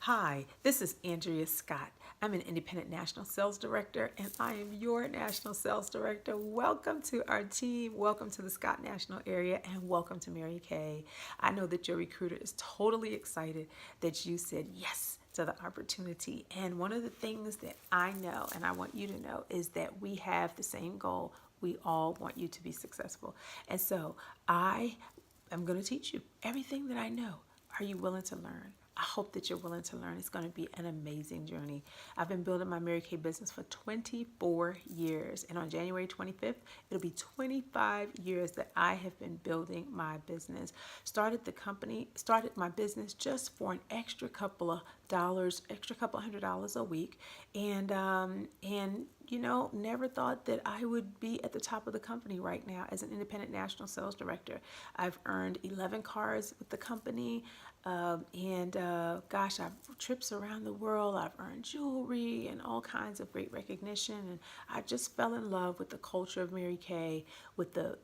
Hi, this is Andrea Scott. I'm an independent national sales director and I am your national sales director. Welcome to our team. Welcome to the Scott National area and welcome to Mary Kay. I know that your recruiter is totally excited that you said yes to the opportunity. And one of the things that I know and I want you to know is that we have the same goal. We all want you to be successful. And so I am going to teach you everything that I know. Are you willing to learn? I hope that you're willing to learn. It's going to be an amazing journey. I've been building my Mary Kay business for 24 years. And on January 25th, it'll be 25 years that I have been building my business. Started my business just for an extra couple of dollars, extra couple $100 a week. And you know, never thought that I would be at the top of the company right now as an independent national sales director. I've earned 11 cars with the company. Gosh, I've trips around the world. I've earned jewelry and all kinds of great recognition. And I just fell in love with the culture of Mary Kay, with the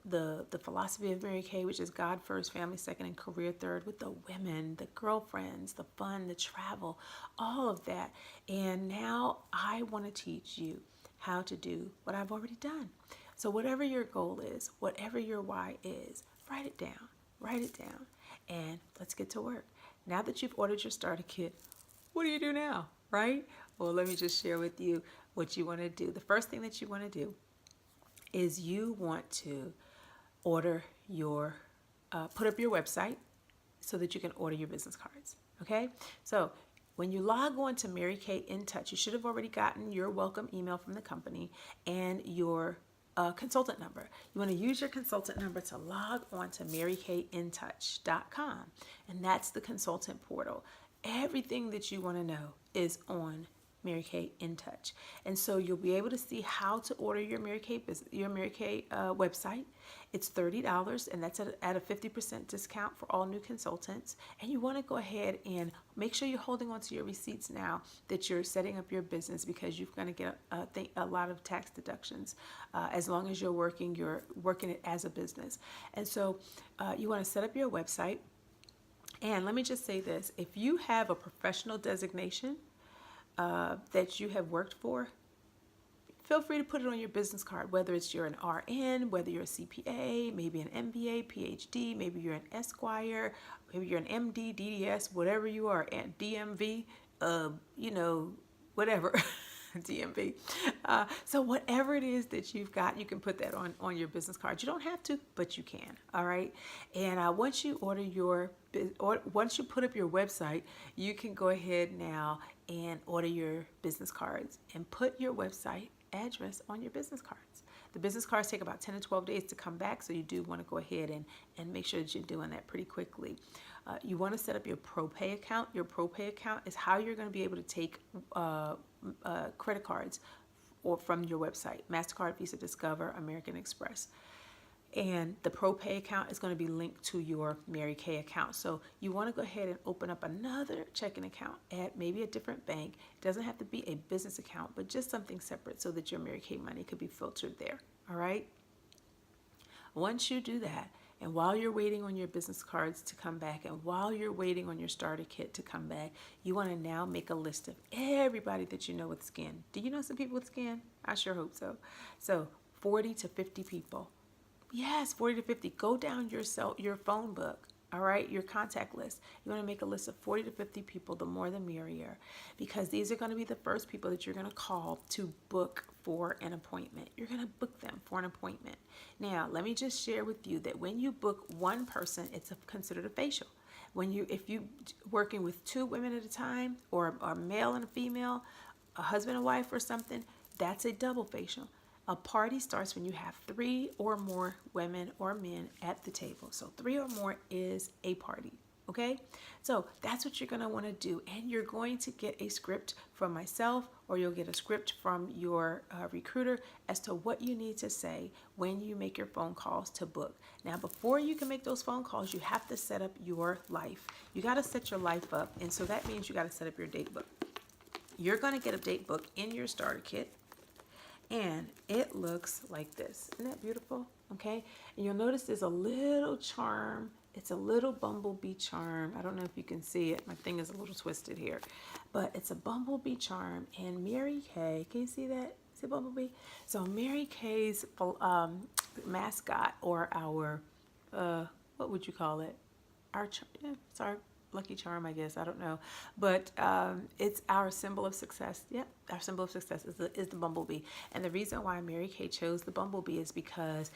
philosophy of Mary Kay, which is God first, family second, and career third, with the women, the girlfriends, the fun, the travel, all of that. And now I want to teach you how to do what I've already done. So whatever your goal is, whatever your why is, write it down. Write it down. And let's get to work. Now that you've ordered your starter kit, what do you do now, right? Well, let me just share with you what you want to do. The first thing that you want to do is you want to order your, put up your website so that you can order your business cards. Okay? So when you log on to Mary Kay In Touch, you should have already gotten your welcome email from the company and your consultant number. You want to use your consultant number to log on to marykayintouch.com, and that's the consultant portal. Everything that you want to know is on Mary Kay In Touch, and so you'll be able to see how to order your Mary Kay website. It's $30, and that's at a 50% discount for all new consultants. And you want to go ahead and make sure you're holding on to your receipts now that you're setting up your business, because you're going to get a lot of tax deductions as long as you're working it as a business. And so you want to set up your website. And let me just say this: if you have a professional designation that you have worked for, feel free to put it on your business card, whether it's you're an RN, whether you're a CPA, maybe an MBA, PhD, maybe you're an Esquire, maybe you're an MD, DDS, whatever you are, and DMV, whatever, DMV. So whatever it is that you've got, you can put that on your business card. You don't have to, but you can, all right? And once you once you put up your website, you can go ahead now and order your business cards and put your website address on your business cards. The business cards take about 10 to 12 days to come back, so you do want to go ahead and make sure that you're doing that pretty quickly. You want to set up your ProPay account. Your ProPay account is how you're going to be able to take credit cards or from your website: MasterCard, Visa, Discover, American Express. And the ProPay account is going to be linked to your Mary Kay account. So you want to go ahead and open up another checking account at maybe a different bank. It doesn't have to be a business account, but just something separate so that your Mary Kay money could be filtered there. All right? Once you do that, and while you're waiting on your business cards to come back, and while you're waiting on your starter kit to come back, you want to now make a list of everybody that you know with skin. Do you know some people with skin? I sure hope so. So 40 to 50 people. Yes, 40 to 50. Go down your phone book, all right, your contact list. You want to make a list of 40 to 50 people, the more the merrier, because these are going to be the first people that you're going to call to book for an appointment. You're going to book them for an appointment. Now, let me just share with you that when you book one person, it's considered a facial. If you working with two women at a time, or a male and a female, a husband and wife or something, that's a double facial. A party starts when you have 3 or more women or men at the table. So 3 or more is a party. Okay? So that's what you're going to want to do. And you're going to get a script from myself, or you'll get a script from your recruiter as to what you need to say when you make your phone calls to book. Now, before you can make those phone calls, you have to set up your life. You got to set your life up. And so that means you got to set up your date book. You're going to get a date book in your starter kit. And it looks like this. Isn't that beautiful? Okay. And you'll notice there's a little charm It's a little bumblebee charm. I don't know if you can see it. My thing is a little twisted here. But it's a bumblebee charm. And Mary Kay, can you see that? Is it bumblebee? So Mary Kay's mascot, or our, what would you call it? Yeah, it's our lucky charm, I guess. I don't know. But it's our symbol of success. Yep, our symbol of success is the bumblebee. And the reason why Mary Kay chose the bumblebee is because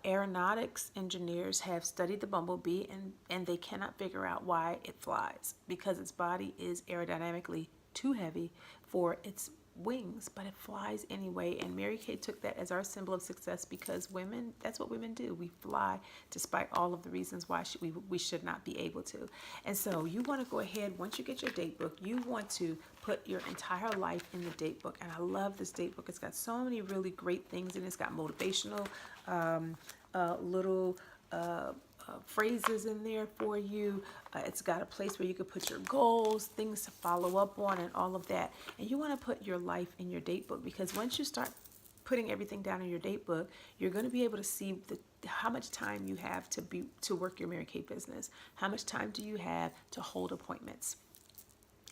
aeronautics engineers have studied the bumblebee, and they cannot figure out why it flies, because its body is aerodynamically too heavy for its wings, but it flies anyway. And Mary Kay took that as our symbol of success, because women, that's what women do. We fly despite all of the reasons why we should not be able to. And so you want to go ahead, once you get your date book, you want to put your entire life in the date book. And I love this date book. It's got so many really great things in it. It's got motivational little phrases in there for you. It's got a place where you could put your goals, things to follow up on, and all of that. And you want to put your life in your date book, because once you start putting everything down in your date book, you're going to be able to see how much time you have to work your Mary Kay business. How much time do you have to hold appointments?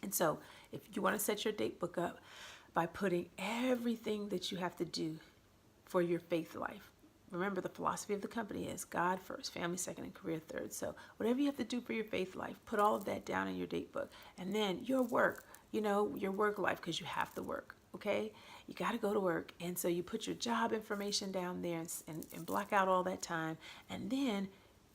And so if you want to set your date book up by putting everything that you have to do for your faith life. Remember, the philosophy of the company is God first, family second, and career third. So whatever you have to do for your faith life, put all of that down in your date book. And then your work, your work life, because you have to work, okay? You got to go to work. And so you put your job information down there and block out all that time. And then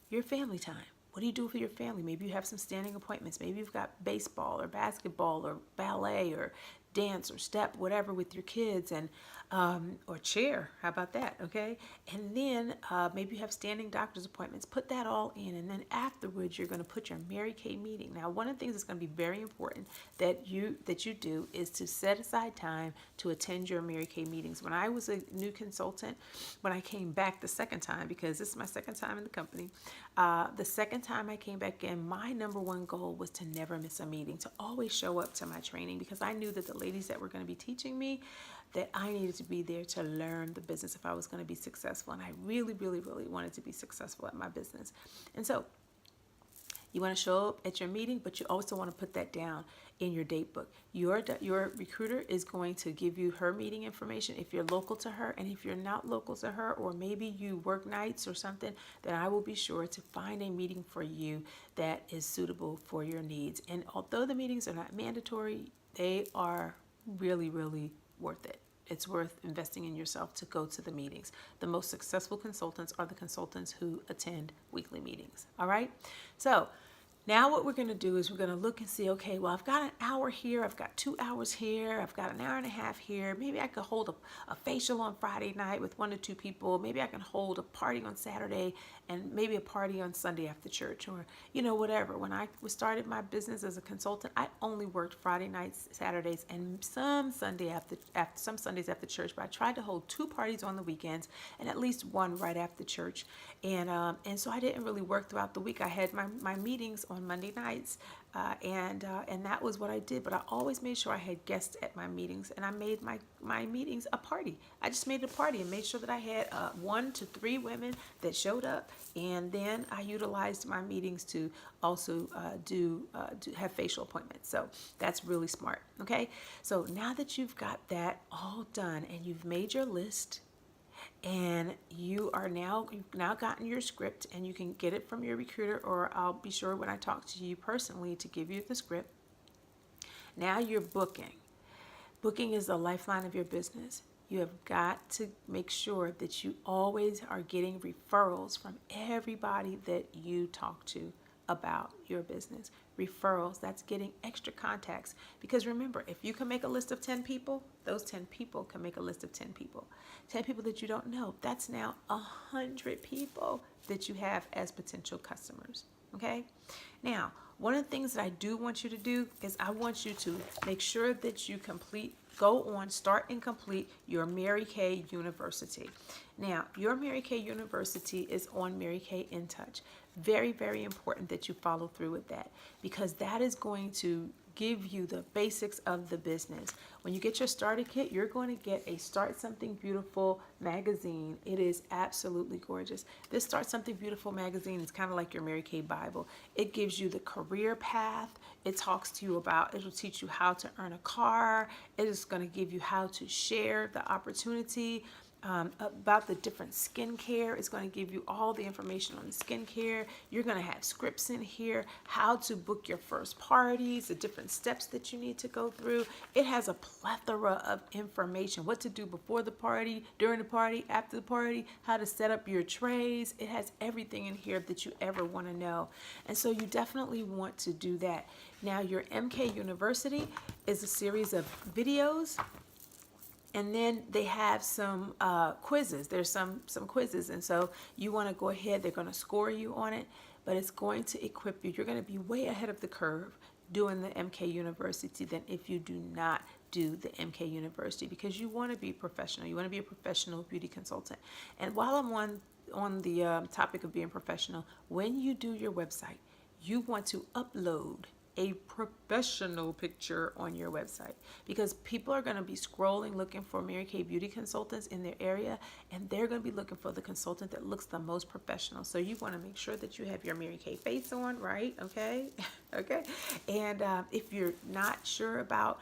your family time. What do you do for your family? Maybe you have some standing appointments. Maybe you've got baseball or basketball or ballet or dance or step, whatever, with your kids, and or cheer. How about that? Okay. And then maybe you have standing doctor's appointments. Put that all in, and then afterwards you're going to put your Mary Kay meeting. Now, one of the things that's going to be very important that you do is to set aside time to attend your Mary Kay meetings. When I was a new consultant, when I came back the second time, because this is my second time in the company, the second time I came back in, my number one goal was to never miss a meeting, to always show up to my training, because I knew that the ladies that were going to be teaching me, that I needed to be there to learn the business if I was going to be successful. And I really, really, really wanted to be successful at my business. And so you want to show up at your meeting, but you also want to put that down in your date book. Your recruiter is going to give you her meeting information if you're local to her. And if you're not local to her, or maybe you work nights or something, then I will be sure to find a meeting for you that is suitable for your needs. And although the meetings are not mandatory, they are really, really worth it. It's worth investing in yourself to go to the meetings. The most successful consultants are the consultants who attend weekly meetings. All right. So now what we're going to do is we're going to look and see, okay, well, I've got an hour here. I've got 2 hours here. I've got an hour and a half here. Maybe I could hold a facial on Friday night with 1 or 2 people. Maybe I can hold a party on Saturday, and maybe a party on Sunday after church, or, whatever. When I started my business as a consultant, I only worked Friday nights, Saturdays, and some Sundays after church, but I tried to hold 2 parties on the weekends and at least 1 right after church. And so I didn't really work throughout the week. I had my meetings on Monday nights, and that was what I did. But I always made sure I had guests at my meetings, and I made my meetings a party. I just made it a party and made sure that I had 1 to 3 women that showed up, and then I utilized my meetings to also have facial appointments. So that's really smart. Okay, so now that you've got that all done and you've made your list, and you've now gotten your script, and you can get it from your recruiter, or I'll be sure when I talk to you personally to give you the script. Now you're booking. Booking is the lifeline of your business. You have got to make sure that you always are getting referrals from everybody that you talk to about your business. Referrals, that's getting extra contacts. Because remember, if you can make a list of 10 people, those 10 people can make a list of 10 people. 10 people that you don't know, that's now 100 people that you have as potential customers. Okay? Now, one of the things that I do want you to do is I want you to make sure that you start and complete your Mary Kay University. Now, your Mary Kay University is on Mary Kay InTouch. Very, very important that you follow through with that, because that is going to give you the basics of the business. When you get your starter kit, you're going to get a Start Something Beautiful magazine. It is absolutely gorgeous. This Start Something Beautiful magazine is kind of like your Mary Kay Bible. It gives you the career path. It talks to you about, it will teach you how to earn a car. It is going to give you how to share the opportunity. About the different skincare. It's going to give you all the information on the skincare. You're going to have scripts in here, how to book your first parties, the different steps that you need to go through. It has a plethora of information, what to do before the party, during the party, after the party, how to set up your trays. It has everything in here that you ever want to know. And so you definitely want to do that. Now, your MK University is a series of videos. And then they have some quizzes. There's some quizzes. And so you want to go ahead. They're going to score you on it. But it's going to equip you. You're going to be way ahead of the curve doing the MK University than if you do not do the MK University, because you want to be professional. You want to be a professional beauty consultant. And while I'm on the topic of being professional, when you do your website, you want to upload a professional picture on your website, because people are going to be scrolling looking for Mary Kay beauty consultants in their area, and they're going to be looking for the consultant that looks the most professional. So you want to make sure that you have your Mary Kay face on, right? Okay. Okay. And if you're not sure about,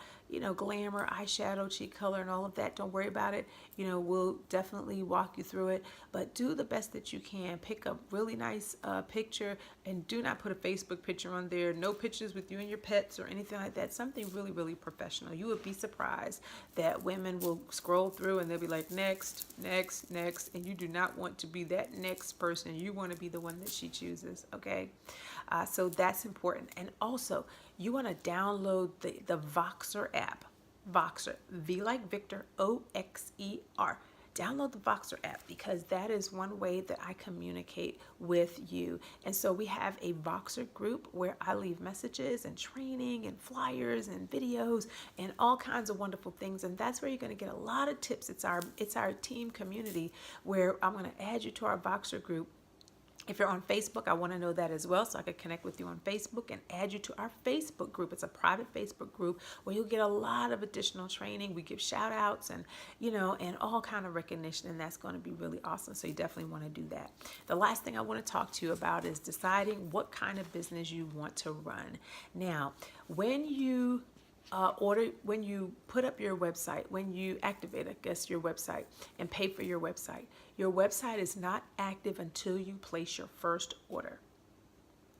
glamour, eyeshadow, cheek color, and all of that, don't worry about it. We'll definitely walk you through it, but do the best that you can. Pick a really nice picture, and do not put a Facebook picture on there. No pictures with you and your pets or anything like that. Something really, really professional. You would be surprised that women will scroll through and they'll be like, next, next, next. And you do not want to be that next person. You want to be the one that she chooses. Okay. So that's important. And also, you want to download the Voxer app. Voxer, V like Victor, O-X-E-R. Download the Voxer app, because that is one way that I communicate with you. And so we have a Voxer group where I leave messages and training and flyers and videos and all kinds of wonderful things. And that's where you're going to get a lot of tips. It's our team community, where I'm going to add you to our Voxer group. If you're on Facebook, I want to know that as well, so I could connect with you on Facebook and add you to our Facebook group. It's a private Facebook group where you'll get a lot of additional training. We give shout outs and, and all kind of recognition, and that's going to be really awesome. So you definitely want to do that. The last thing I want to talk to you about is deciding what kind of business you want to run. Now, when you when you put up your website, when you activate, your website and pay for your website is not active until you place your first order.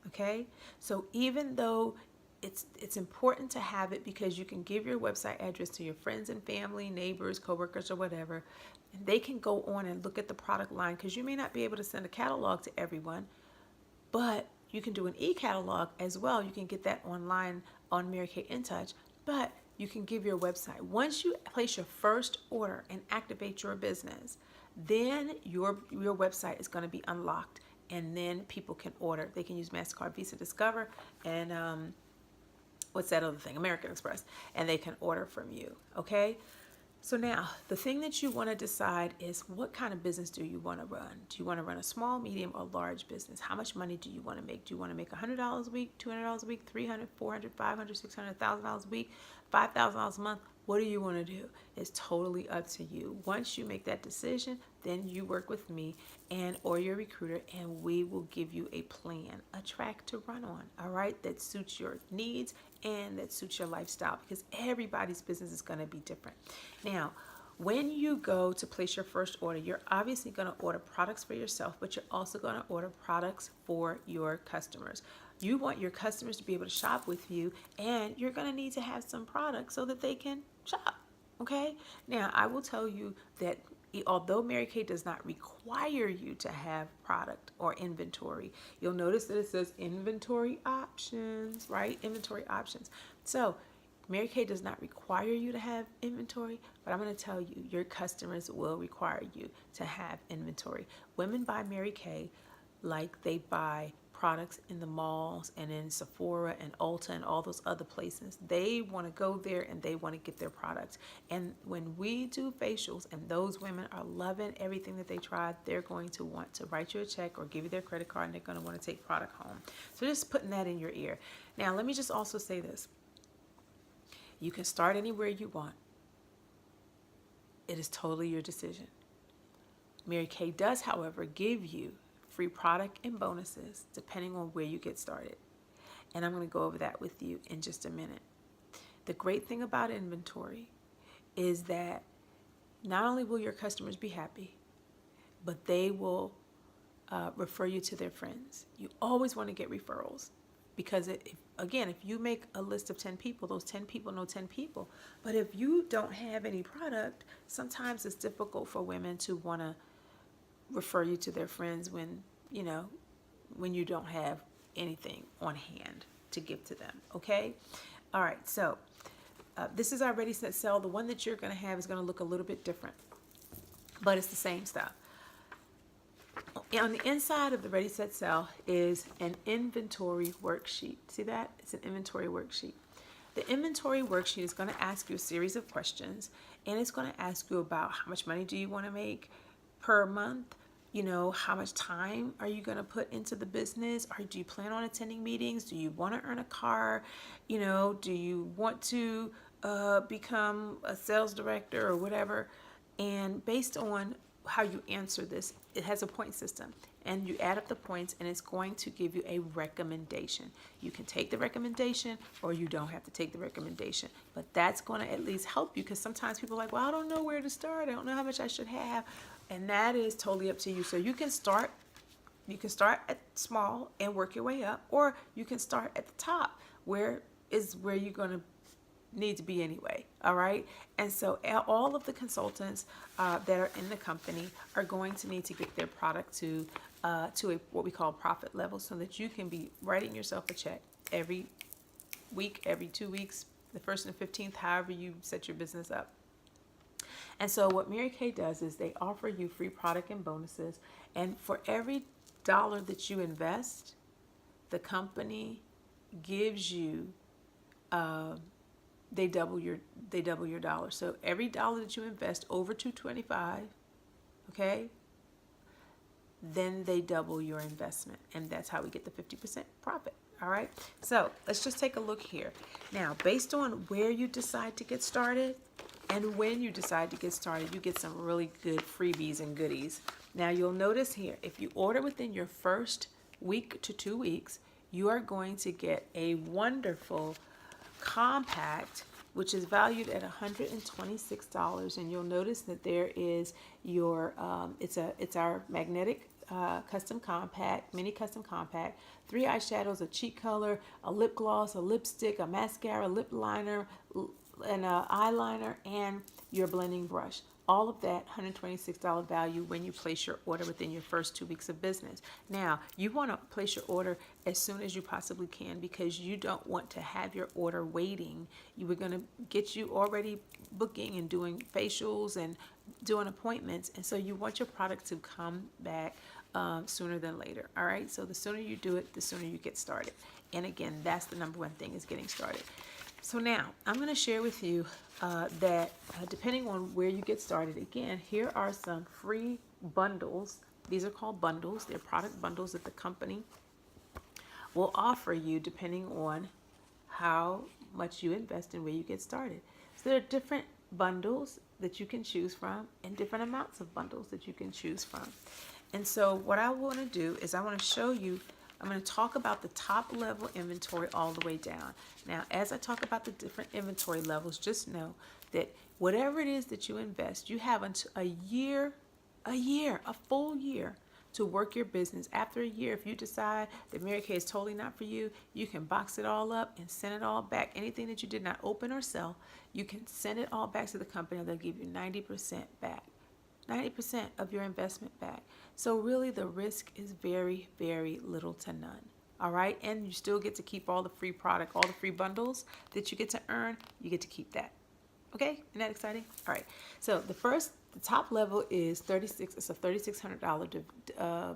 Okay? So even though it's important to have it, because you can give your website address to your friends and family, neighbors, coworkers, or whatever, and they can go on and look at the product line, because you may not be able to send a catalog to everyone, but you can do an e-catalog as well. You can get that online on Mary Kay InTouch. But you can give your website. Once you place your first order and activate your business, then your website is going to be unlocked, and then people can order. They can use MasterCard, Visa, Discover, and what's that other thing? American Express, and they can order from you. Okay? So now, the thing that you want to decide is, what kind of business do you want to run? Do you want to run a small, medium, or large business? How much money do you want to make? Do you want to make $100 a week, $200 a week, $300, $400, $500, $600, $1,000 a week, $5,000 a month? What do you want to do? It's totally up to you. Once you make that decision, then you work with me or your recruiter, and we will give you a plan, a track to run on, all right, that suits your needs and that suits your lifestyle, because everybody's business is going to be different. Now, when you go to place your first order, you're obviously going to order products for yourself, but you're also going to order products for your customers. You want your customers to be able to shop with you, and you're going to need to have some products so that they can shop. Okay? Now, I will tell you that although Mary Kay does not require you to have product or inventory, you'll notice that it says inventory options, right? Inventory options. So Mary Kay does not require you to have inventory, but I'm going to tell you, your customers will require you to have inventory. Women buy Mary Kay like they buy products in the malls and in Sephora and Ulta and all those other places. They want to go there and they want to get their products. And when we do facials and those women are loving everything that they tried, they're going to want to write you a check or give you their credit card, and they're going to want to take product home. So just putting that in your ear. Now, let me just also say this. You can start anywhere you want. It is totally your decision. Mary Kay does, however, give you free product and bonuses depending on where you get started. And I'm going to go over that with you in just a minute. The great thing about inventory is that not only will your customers be happy, but they will refer you to their friends. You always want to get referrals because, if you make a list of 10 people, those 10 people know 10 people. But if you don't have any product, sometimes it's difficult for women to want to refer you to their friends when you don't have anything on hand to give to them. Okay? All right. So this is our Ready, Set, Sell. The one that you're going to have is going to look a little bit different, but it's the same stuff. On the inside of the Ready, Set, Sell is an inventory worksheet. See that? It's an inventory worksheet. The inventory worksheet is going to ask you a series of questions, and it's going to ask you about how much money do you want to make per month? How much time are you going to put into the business? Or do you plan on attending meetings? Do you want to earn a car? Do you want to become a sales director or whatever? And based on how you answer this, it has a point system, and you add up the points, and it's going to give you a recommendation. You can take the recommendation, or you don't have to take the recommendation, but that's going to at least help you, because sometimes people are like, well, I don't know where to start. I don't know how much I should have. And that is totally up to you. So you can start at small and work your way up, or you can start at the top, where you're going to need to be anyway. All right. And so all of the consultants that are in the company are going to need to get their product to what we call profit level, so that you can be writing yourself a check every week, every 2 weeks, the 1st and the 15th, however you set your business up. And so what Mary Kay does is they offer you free product and bonuses. And for every dollar that you invest, the company gives you, they double your dollar. So every dollar that you invest over $225, okay, then they double your investment. And that's how we get the 50% profit. All right. So let's just take a look here. Now, based on where you decide to get started, and when you decide to get started, you get some really good freebies and goodies. Now, you'll notice here, if you order within your first week to 2 weeks, you are going to get a wonderful compact, which is valued at $126. And you'll notice that there is your, it's our magnetic custom compact, mini custom compact, 3 eyeshadows, a cheek color, a lip gloss, a lipstick, a mascara, lip liner, and an eyeliner, and your blending brush. All of that $126 value when you place your order within your first 2 weeks of business. Now, you want to place your order as soon as you possibly can, because you don't want to have your order waiting. We're going to get you already booking and doing facials and doing appointments, and so you want your product to come back sooner than later. All right, so the sooner you do it, the sooner you get started. And again, that's the number one thing, is getting started. So now I'm going to share with you that depending on where you get started, again, here are some free bundles. These are called bundles. They're product bundles that the company will offer you depending on how much you invest and where you get started. So there are different bundles that you can choose from, and different amounts of bundles that you can choose from. And so what I want to do is I want to show you, I'm going to talk about the top level inventory all the way down. Now, as I talk about the different inventory levels, just know that whatever it is that you invest, you have until a full year to work your business. After a year, if you decide that Mary Kay is totally not for you, you can box it all up and send it all back. Anything that you did not open or sell, you can send it all back to the company, and they'll give you 90% back. 90% of your investment back. So really the risk is very, very little to none. All right. And you still get to keep all the free product, all the free bundles that you get to earn. You get to keep that. Okay. Isn't that exciting? All right. So the top level is $36. It's a $3,600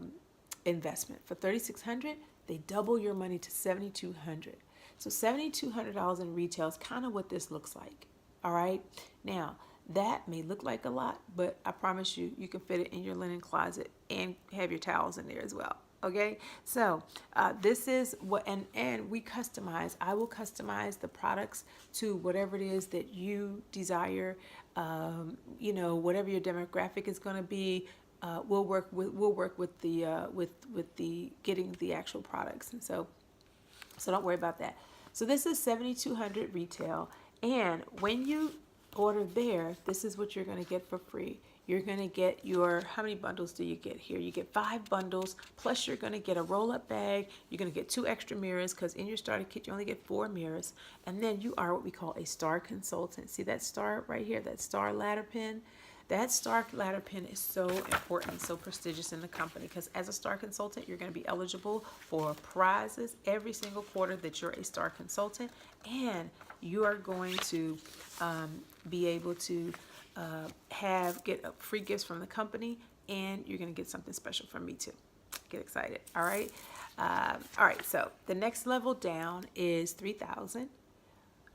investment. For $3,600, they double your money to $7,200. So $7,200 in retail is kind of what this looks like. All right. Now, that may look like a lot, but I promise you, you can fit it in your linen closet and have your towels in there as well. Okay, so this is what, and we customize. I will customize the products to whatever it is that you desire. Whatever your demographic is going to be, we'll work with the with the getting the actual products, and so don't worry about that. So this is 7,200 retail, and when you order there, this is what you're going to get for free. You're going to get how many bundles do you get here? You get 5 bundles, plus you're going to get a roll-up bag. You're going to get 2 extra mirrors, because in your starter kit, you only get 4 mirrors. And then you are what we call a star consultant. See that star right here, that star ladder pin? That star ladder pin is so important, so prestigious in the company, because as a star consultant, you're going to be eligible for prizes every single quarter that you're a star consultant, and you are going to be able to get free gifts from the company, and you're going to get something special from me too. Get excited. All right. So the next level down is 3,000.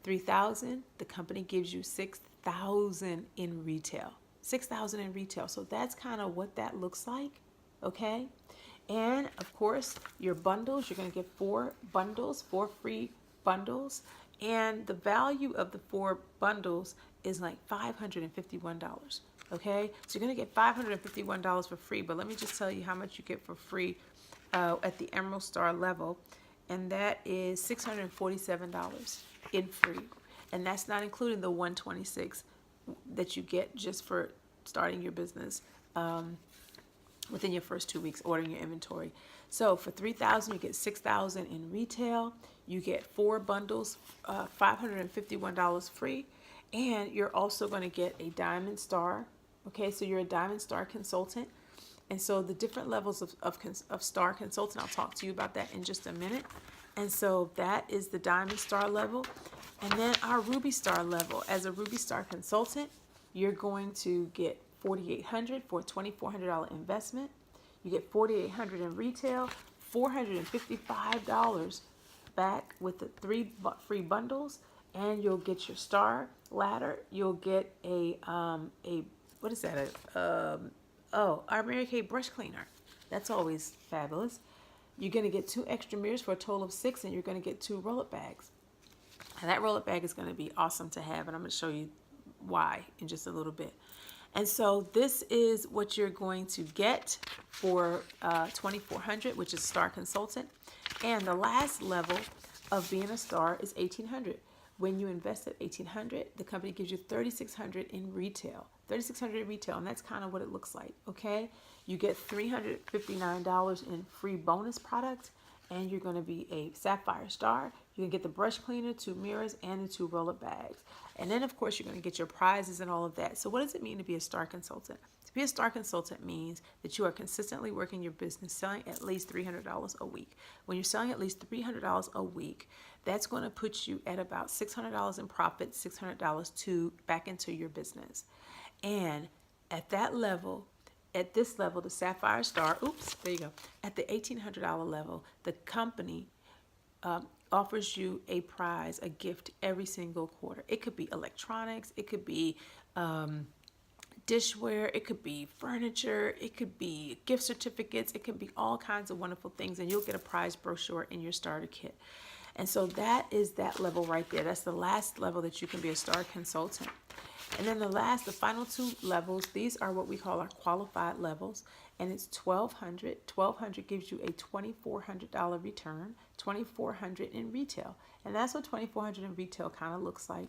3,000. The company gives you 6,000 in retail. 6,000 in retail. So that's kind of what that looks like. Okay. And of course, your bundles, you're going to get 4 bundles, 4 free bundles. And the value of the 4 bundles is like $551. Okay, so you're going to get $551 for free. But let me just tell you how much you get for free at the Emerald Star level. And that is $647 in free. And that's not including the $126 that you get just for starting your business within your first 2 weeks ordering your inventory. So for 3,000, you get 6,000 in retail. You get 4 bundles, $551 free, and you're also going to get a Diamond Star. Okay, so you're a Diamond Star consultant, and so the different levels of Star consultant, I'll talk to you about that in just a minute. And so that is the Diamond Star level, and then our Ruby Star level. As a Ruby Star consultant, you're going to get $4,800 for a $2,400 investment. You get $4,800 in retail, $455 back with the 3 free bundles, and you'll get your star ladder. You'll get a what is that? Our Mary Kay brush cleaner. That's always fabulous. You're going to get 2 extra mirrors for a total of 6, and you're going to get 2 roll-up bags. And that roll-up bag is going to be awesome to have, and I'm going to show you why in just a little bit. And so this is what you're going to get for $2,400, which is Star Consultant. And the last level of being a star is $1,800. When you invest at $1,800, the company gives you $3,600 in retail. $3,600 in retail, and that's kind of what it looks like, okay? You get $359 in free bonus products, and you're going to be a Sapphire Star. You can get the brush cleaner, 2 mirrors, and the 2 roll-up bags. And then, of course, you're going to get your prizes and all of that. So what does it mean to be a star consultant? To be a star consultant means that you are consistently working your business, selling at least $300 a week. When you're selling at least $300 a week, that's going to put you at about $600 in profit, $600 back into your business. And at that level, at this level, the Sapphire Star, there you go. At the $1,800 level, the company offers you a prize, a gift every single quarter. It could be electronics, it could be dishware, it could be furniture, it could be gift certificates, it could be all kinds of wonderful things, and you'll get a prize brochure in your starter kit. And so that is that level right there. That's the last level that you can be a star consultant. And then the final 2 levels, these are what we call our qualified levels, and it's $1,200. $1,200 gives you a $2,400 return, $2,400 in retail. And that's what $2,400 in retail kind of looks like.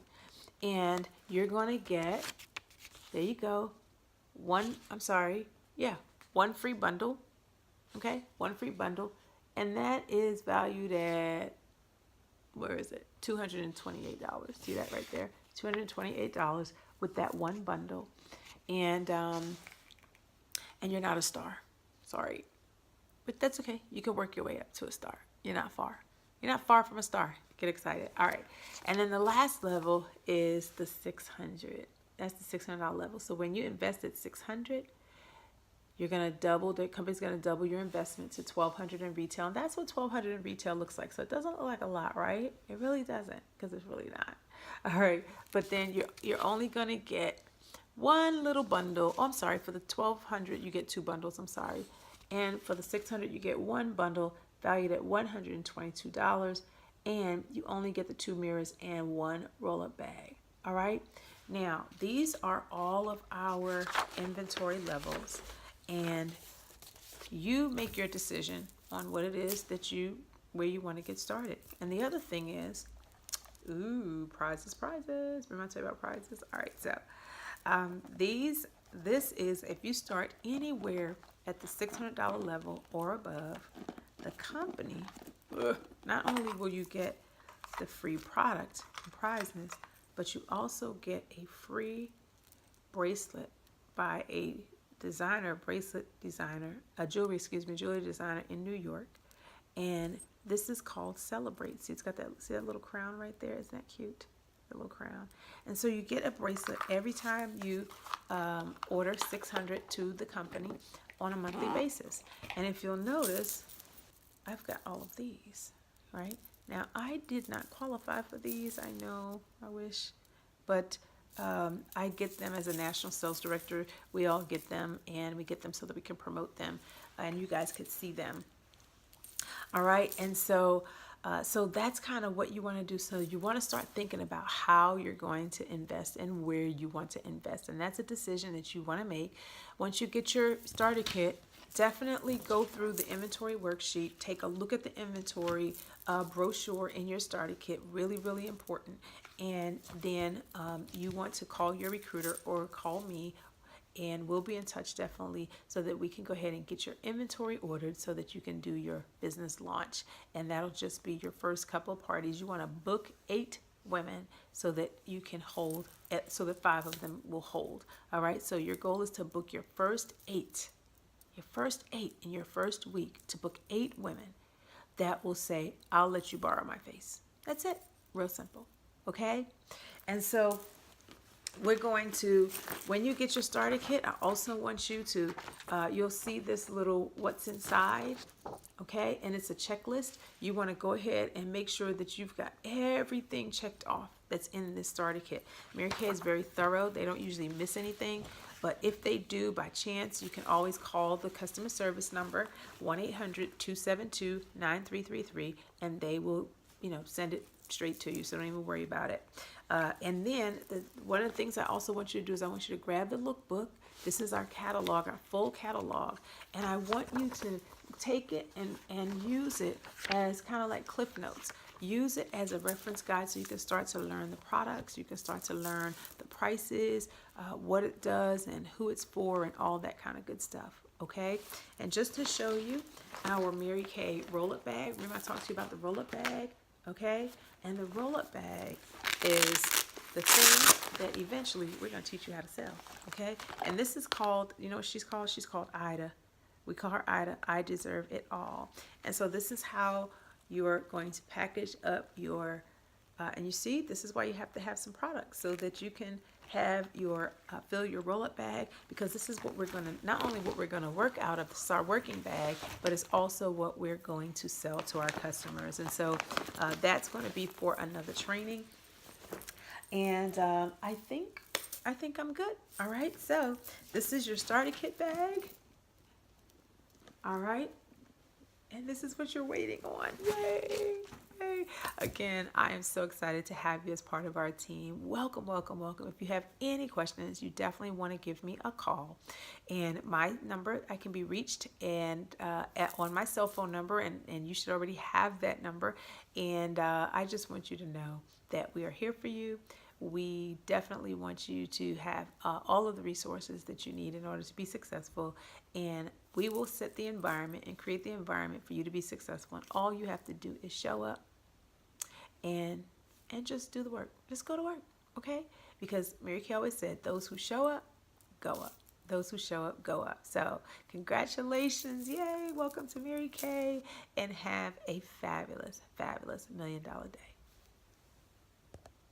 And you're going to get, there you go, one free bundle, okay? 1 free bundle, and that is valued at, where is it? $228. See that right there? $228 with that 1 bundle. And you're not a star. Sorry. But that's okay. You can work your way up to a star. You're not far. You're not far from a star. Get excited. All right. And then the last level is the $600. That's the $600 level. So when you invest at $600, you're going to double, the company's going to double your investment to $1,200 in retail. And that's what $1,200 in retail looks like. So it doesn't look like a lot, right? It really doesn't, because it's really not. All right. But then you're only going to get 1 little bundle. Oh, I'm sorry. For the $1,200, you get 2 bundles. I'm sorry. And for the 600, you get one bundle valued at $122, and you only get the 2 mirrors and 1 roll-up bag. All right. Now, these are all of our inventory levels, and you make your decision on what it is that where you want to get started. And the other thing is, prizes. Remember I told you about prizes? All right, so this is, if you start anywhere at the $600 level or above, the company, not only will you get the free product and prizes, but you also get a free bracelet by a jewelry designer in New York. And this is called Celebrate. See, it's got see that little crown right there? Isn't that cute? The little crown. And so you get a bracelet every time you order 600 to the company on a monthly basis. And if you'll notice, I've got all of these, right? Now, I did not qualify for these. I know, I wish, but I get them as a national sales director. We all get them, and we get them so that we can promote them, and you guys could see them. All right, and so that's kind of what you want to do. So you want to start thinking about how you're going to invest and where you want to invest, and that's a decision that you want to make. Once you get your starter kit, definitely go through the inventory worksheet, take a look at the inventory brochure in your starter kit, really, really important. And then you want to call your recruiter or call me, and we'll be in touch definitely so that we can go ahead and get your inventory ordered so that you can do your business launch. And that'll just be your first couple of parties. You want to book 8 women so that you can hold, so that 5 of them will hold. All right, so your goal is to book your first 8. Your first 8 in your first week, to book 8 women that will say, I'll let you borrow my face. That's it. Real simple. Okay? And so we're going to, when you get your starter kit, I also want you to, you'll see this little what's inside, okay? And it's a checklist. You want to go ahead and make sure that you've got everything checked off that's in this starter kit. Mary Kay is very thorough. They don't usually miss anything. But if they do by chance, you can always call the customer service number, 1-800-272-9333, and they will, send it straight to you, so don't even worry about it. And then one of the things I also want you to do is I want you to grab the lookbook. This is our catalog, our full catalog, and I want you to take it and use it as kind of like Cliff Notes. Use it as a reference guide so you can start to learn the products, you can start to learn the prices, what it does and who it's for and all that kind of good stuff, okay? And just to show you our Mary Kay roll-up bag, remember I talked to you about the roll-up bag, okay? And the roll-up bag is the thing that eventually we're going to teach you how to sell, okay? And this is called, you know what she's called? She's called Ida. We call her Ida. I deserve it all. And so this is how you're going to package up your, and you see, this is why you have to have some products so that you can have your, fill your roll-up bag, because this is what we're going to, not only what we're going to work out of the Start Working bag, but it's also what we're going to sell to our customers. And so that's going to be for another training. And I think I'm good. All right, so this is your starter kit bag. All right. And this is what you're waiting on. Yay! Yay! Again, I am so excited to have you as part of our team. Welcome, welcome, welcome. If you have any questions, you definitely want to give me a call. And my number, I can be reached and on my cell phone number, and you should already have that number. And I just want you to know that we are here for you. We definitely want you to have all of the resources that you need in order to be successful, and we will set the environment and create the environment for you to be successful. And all you have to do is show up and just do the work. Just go to work, okay? Because Mary Kay always said, those who show up, go up. Those who show up, go up. So congratulations. Yay. Welcome to Mary Kay, and have a fabulous, fabulous $1 Million Day.